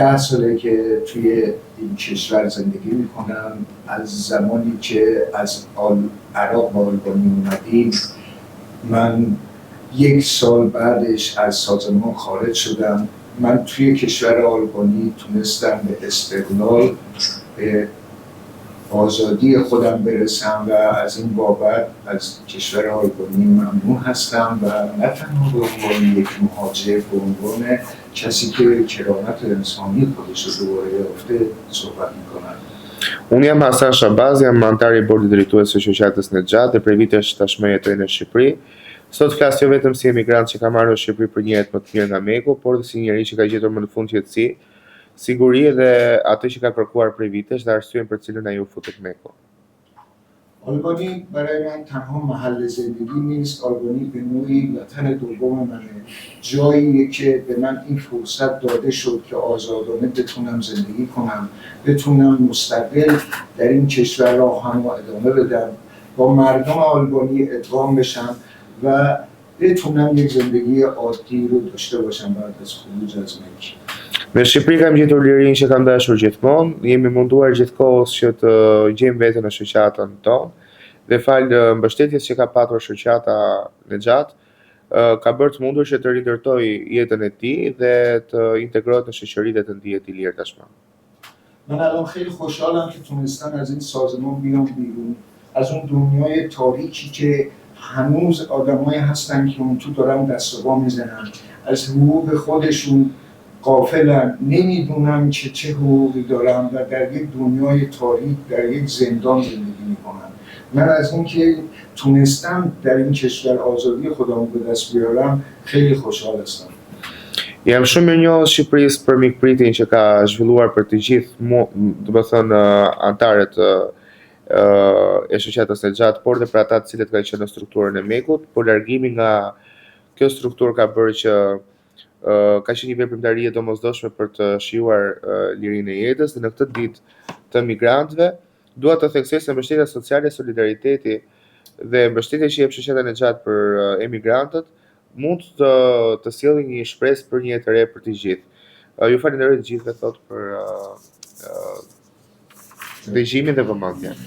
10 ساله که توی این کشور زندگی میکنم. از زمانی که از عراق با آلبانی اومدیم من 1 سال بعدش از سازمان خارج شدم. من توی کشور آلبانی تونستم به استقلال، به آزادی خودم برسم و از این بابت از کشور آلبانی ممنون هستم و نه تنها به عنوان یک مهاجر، به عنوان کسی که کرامت انسانی خودش رو دوباره یافته صحبت میکنم. Unë jam Hasan Shabaz, jam antar i bordit drejtues së shoqatës Nexhat dhe prej vitesh tashmë jetoj në Shqipëri. Sot flas jo vetëm si emigrant që ka marrë në Shqipëri për një jetë më të mirë nga Meku, por dhe si njëri që ka gjetur më në fund qetësi, siguri dhe atë që ka kërkuar prej vitesh dhe arsyeën për cilën ai u futet Meku. آلبانی برای من تنها محل زندگی نیست. آلبانی به نوعی وطن دوم منه، جاییه که به من این فرصت داده شد که آزادانه بتونم زندگی کنم، بتونم مستقل در این کشور راهم رو ادامه بدم، با مردم آلبانی ادغام بشم و بتونم یک زندگی عادی رو داشته باشم بعد از خروج از مکه. Në Shqipëri kam gjetur lirinë që kam dashur gjithmonë, jemi munduar gjithkohës që të gjejmë veten në shoqatën tonë dhe fal mbështetjes që ka patur shoqata Nexhat, ka bërë të mundur që të rindërtoj jetën e tij dhe të integrohet në shoqëri dhe të ndihet i lirë tashmë. من الان خیلی خوشحالم که تونستم از این سازمان بیام بیرون، از اون دنیای تاریکی که هنوز آدمایی هستن که اون تو دارن دست و پا میزنن، از حقوق خودشون غافلن، نمیدونن که چه حقوقی دارن و در یک دنیای تاریک، در یک زندان زندگی میکنن. من از اینکه تونستم در این کشور آزادی خودمو به دست بیارم خیلی خوشحال هستم. Jam shumë mirënjohës Shqipërisë për mikpritin që ka zhvilluar për të gjithë, do të thënë antarët e shoqatës Nexhat, por dhe për ata të cilët kanë qenë në strukturën e Mekut, por largimi nga kjo strukturë ka bërë që ka qenë një veprimtari e domosdoshme për të shijuar lirinë e jetës dhe në këtë ditë të migrantëve dua të theksoj se mbështetja sociale, solidariteti dhe mbështetja që jep shoqata Nexhat për emigrantët mund të sjellë një shpresë për një jetë të re për të gjithë. Ju falenderoj të gjithëve thot për dëgjimin dhe vëmendjen.